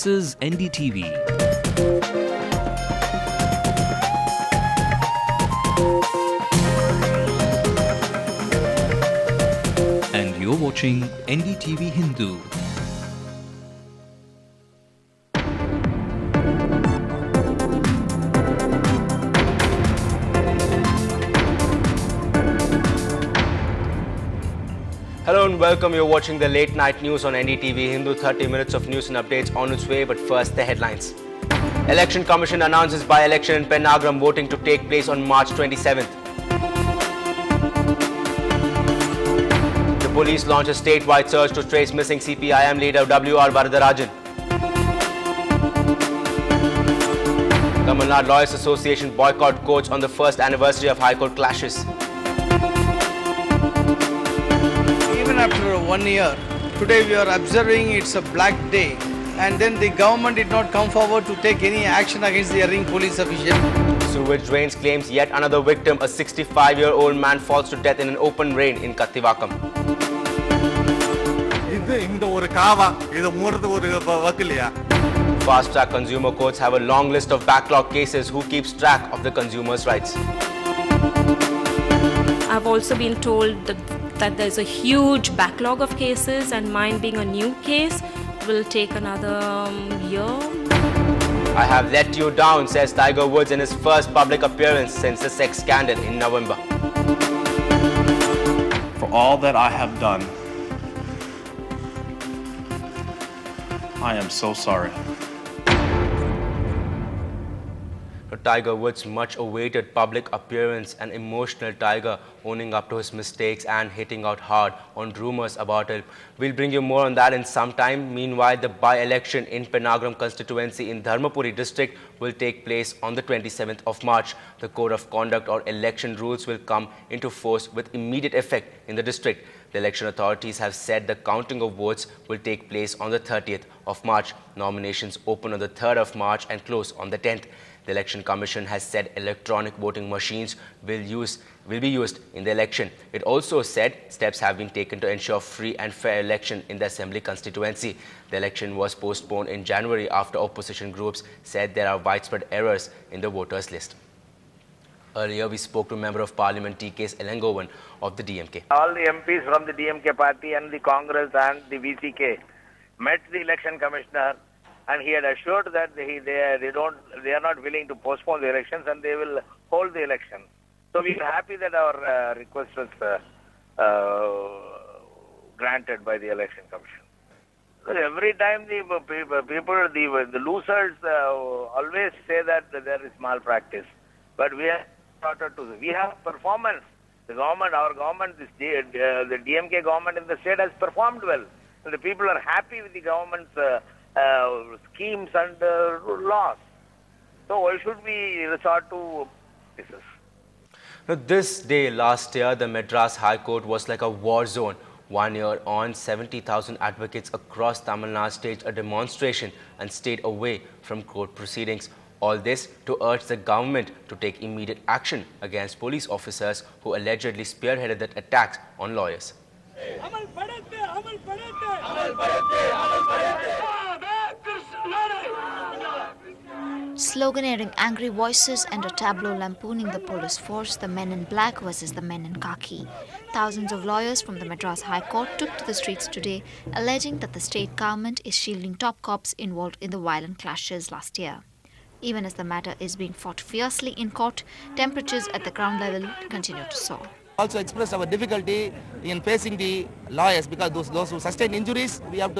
This is NDTV. And you're watching Ndtv-Hindu. Hello and welcome. You're watching the late night news on Ndtv-Hindu. 30 minutes of news and updates on its way, but first the headlines. Election Commission announces by-election in Pennagram voting to take place on March 27th. The police launch a statewide search to trace missing CPIM leader W.R. Varadarajan. Tamil Nadu Lawyers Association boycott courts on the first anniversary of High Court clashes. After 1 year, today we are observing it's a black day, and then the government did not come forward to take any action against the erring police official. Sewage drains claims yet another victim. A 65-year-old man falls to death in an open drain in Kattivakam. Fast-track consumer courts have a long list of backlog cases. Who keeps track of the consumers' rights? I've also been told that there's a huge backlog of cases, and mine being a new case will take another year. I have let you down, says Tiger Woods in his first public appearance since the sex scandal in November. For all that I have done, I am so sorry. Tiger Woods' much-awaited public appearance, an emotional Tiger owning up to his mistakes and hitting out hard on rumors about it. We'll bring you more on that in some time. Meanwhile, the by-election in Pennagram constituency in Dharmapuri district will take place on the 27th of March. The Code of Conduct or election rules will come into force with immediate effect in the district. The election authorities have said the counting of votes will take place on the 30th of March. Nominations open on the 3rd of March and close on the 10th. The Election Commission has said electronic voting machines will be used in the election. It also said steps have been taken to ensure free and fair election in the Assembly constituency. The election was postponed in January after opposition groups said there are widespread errors in the voters list. Earlier, we spoke to Member of Parliament T.K. Elangovan of the DMK. All the MPs from the DMK party and the Congress and the VCK met the Election Commissioner, and he had assured that they are not willing to postpone the elections and they will hold the election. So we are happy that our request was granted by the Election Commission. So every time the losers always say that there is malpractice, but we have performance. The government, our government, the DMK government in the state has performed well. So the people are happy with the government's schemes and laws. So why should we resort to this? Now, this day last year, the Madras High Court was like a war zone. 1 year on, 70,000 advocates across Tamil Nadu staged a demonstration and stayed away from court proceedings. All this to urge the government to take immediate action against police officers who allegedly spearheaded the attacks on lawyers. Sloganeering angry voices and a tableau lampooning the police force, the men in black versus the men in khaki. Thousands of lawyers from the Madras High Court took to the streets today, alleging that the state government is shielding top cops involved in the violent clashes last year. Even as the matter is being fought fiercely in court, temperatures at the ground level continue to soar. Also expressed our difficulty in facing the lawyers because those who sustain injuries, we are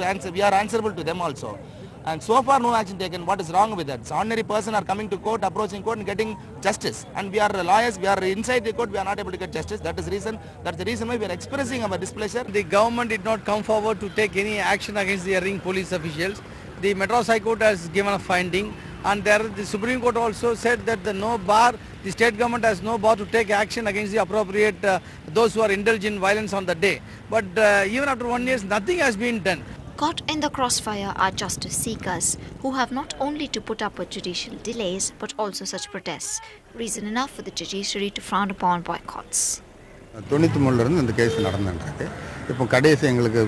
answerable to them also. And so far no action taken. What is wrong with that? So ordinary person are coming to court, approaching court and getting justice. And we are lawyers, we are inside the court, we are not able to get justice. That's the reason why we are expressing our displeasure. The government did not come forward to take any action against the erring police officials. The Madras High Court has given a finding, and the Supreme Court also said that the state government has no bar to take action against the appropriate those who are indulged in violence on the day. But even after 1 year, nothing has been done. Caught in the crossfire are justice seekers who have not only to put up with judicial delays but also such protests. Reason enough for the judiciary to frown upon boycotts. 93 இருந்து இந்த case நடந்துட்டு இருக்கு. இப்போ கடைசி எங்களுக்கு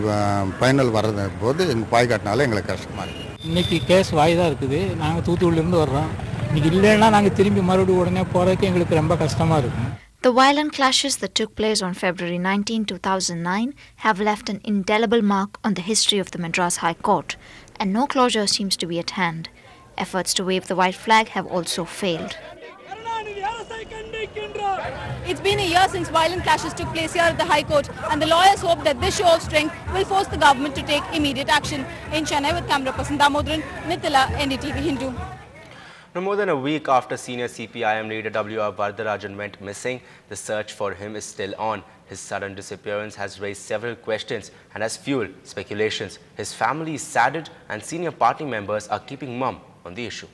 final வரது போது எங்க பாய்காட்னால எங்களுக்கு கஷ்டமா இருக்கு. இன்னைக்கு கேஸ் வாய்தா இருக்குது. நாங்க தூத்துக்குடியில இருந்து வர்றோம். இன்னைக்கு இல்லைன்னா நாங்க திரும்பி மறுபடியும் உடனே போறதுக்கு எங்களுக்கு ரொம்ப கஷ்டமா இருக்கும். The violent clashes that took place on February 19, 2009 have left an indelible mark on the history of the Madras High Court, and no closure seems to be at hand. Efforts to wave the white flag have also failed. It's been a year since violent clashes took place here at the High Court, and the lawyers hope that this show of strength will force the government to take immediate action. In Chennai with camera person Damodran, Nithila, Ndtv-Hindu. No more than a week after senior CPIM leader W.R. Varadarajan went missing, the search for him is still on. His sudden disappearance has raised several questions and has fueled speculations. His family is saddened and senior party members are keeping mum on the issue.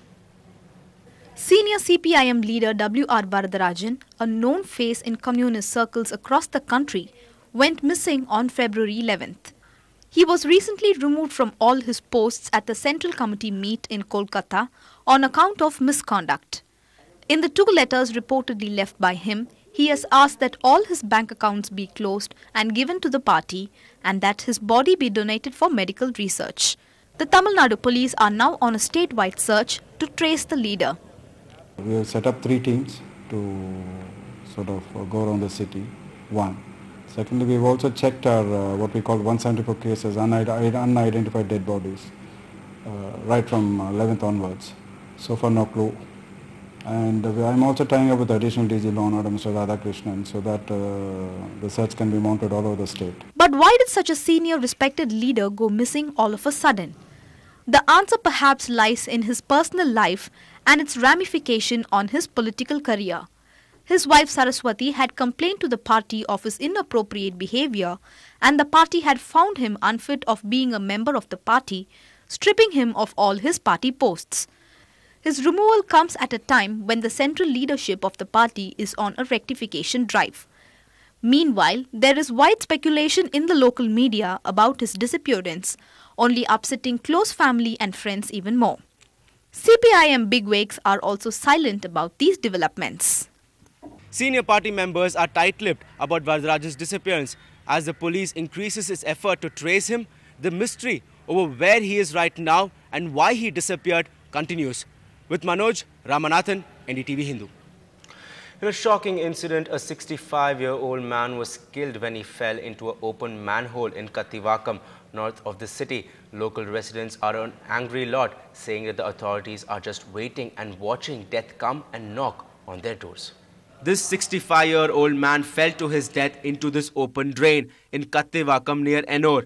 Senior CPIM leader W.R. Varadarajan, a known face in communist circles across the country, went missing on February 11th. He was recently removed from all his posts at the Central Committee meet in Kolkata on account of misconduct. In the 2 letters reportedly left by him, he has asked that all his bank accounts be closed and given to the party and that his body be donated for medical research. The Tamil Nadu police are now on a statewide search to trace the leader. We have set up 3 teams to sort of go around the city, 1. Secondly, we've also checked our what we call 174 cases, unidentified dead bodies, right from 11th onwards. So far no clue. And I'm also tying up with additional DG Law and Order, Mr. Radhakrishnan, so that the search can be mounted all over the state. But why did such a senior respected leader go missing all of a sudden? The answer perhaps lies in his personal life and its ramification on his political career. His wife Saraswati had complained to the party of his inappropriate behavior, and the party had found him unfit of being a member of the party, stripping him of all his party posts. His removal comes at a time when the central leadership of the party is on a rectification drive. Meanwhile, there is wide speculation in the local media about his disappearance, only upsetting close family and friends even more. CPIM bigwigs are also silent about these developments. Senior party members are tight-lipped about Varadarajan's disappearance. As the police increases its effort to trace him, the mystery over where he is right now and why he disappeared continues. With Manoj, Ramanathan, Ndtv-Hindu. In a shocking incident, a 65-year-old man was killed when he fell into an open manhole in Kattivakam, north of the city. Local residents are an angry lot, saying that the authorities are just waiting and watching death come and knock on their doors. This 65-year-old man fell to his death into this open drain in Kattivakam near Ennore.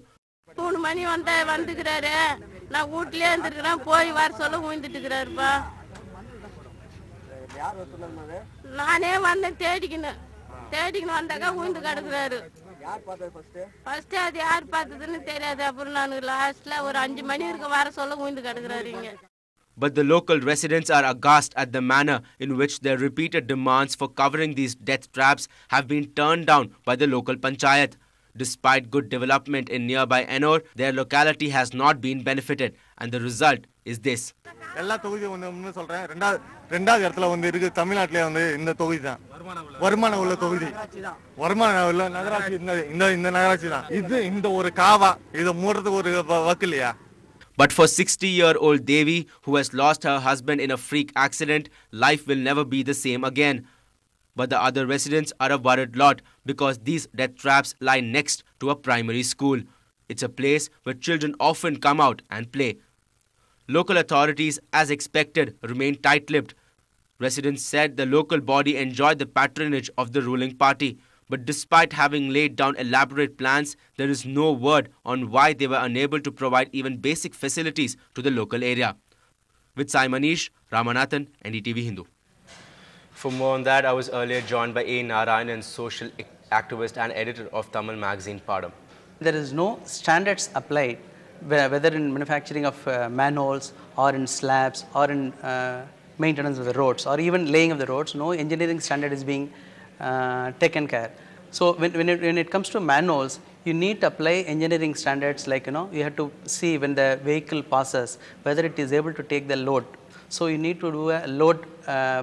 But the local residents are aghast at the manner in which their repeated demands for covering these death traps have been turned down by the local panchayat. Despite good development in nearby Ennore, their locality has not been benefited, and the result is this. But for 60-year-old Devi, who has lost her husband in a freak accident, life will never be the same again. But the other residents are a worried lot because these death traps lie next to a primary school. It's a place where children often come out and play. Local authorities, as expected, remain tight-lipped. Residents said the local body enjoyed the patronage of the ruling party. But despite having laid down elaborate plans, there is no word on why they were unable to provide even basic facilities to the local area. With Manish, Ramanathan, Ndtv-Hindu. For more on that, I was earlier joined by A. Narayanan, social activist and editor of Tamil magazine Padam. There is no standards applied, whether in manufacturing of manholes or in slabs or in maintenance of the roads or even laying of the roads. No engineering standard is being taken care. So when it comes to manholes, you need to apply engineering standards like, you have to see when the vehicle passes, whether it is able to take the load. So you need to do a load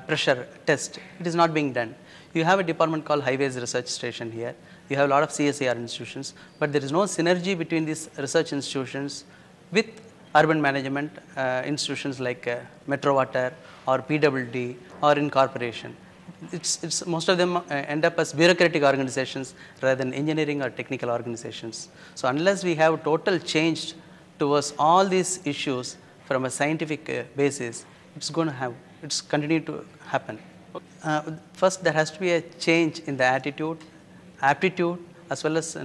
pressure test. It is not being done. You have a department called Highways Research Station here. You have a lot of CSIR institutions, but there is no synergy between these research institutions with urban management institutions like Metro Water or PWD or in corporation. It's most of them end up as bureaucratic organizations rather than engineering or technical organizations. So unless we have total change towards all these issues from a scientific basis, it's continue to happen. First, there has to be a change in the attitude, aptitude, as well as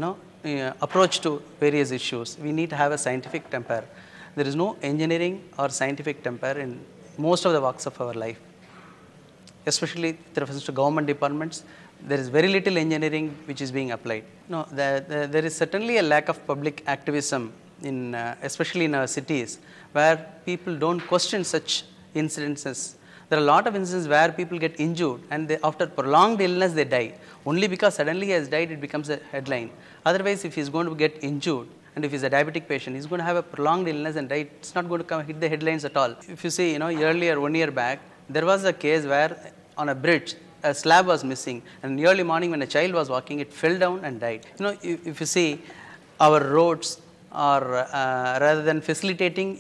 approach to various issues. We need to have a scientific temper. There is no engineering or scientific temper in most of the walks of our life. Especially with reference to government departments, there is very little engineering which is being applied. No, there is certainly a lack of public activism in, especially in our cities, where people don't question such incidences. There are a lot of instances where people get injured and after prolonged illness they die. Only because suddenly he has died, it becomes a headline. Otherwise, if he is going to get injured and if he is a diabetic patient, he is going to have a prolonged illness and die, it's not going to hit the headlines at all. If you see, earlier, 1 year back, there was a case where on a bridge, a slab was missing, and in the early morning when a child was walking, it fell down and died. If you see, our roads are rather than facilitating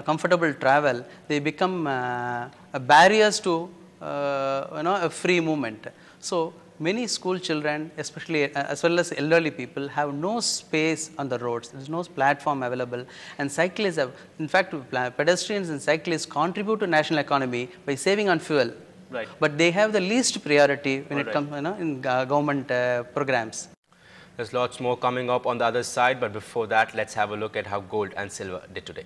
comfortable travel, they become barriers to a free movement. So many school children, especially as well as elderly people, have no space on the roads. There is no platform available, and cyclists have, in fact, pedestrians and cyclists contribute to national economy by saving on fuel. Right. But they have the least priority when it comes in government programs. There's lots more coming up on the other side, but before that, let's have a look at how gold and silver did today.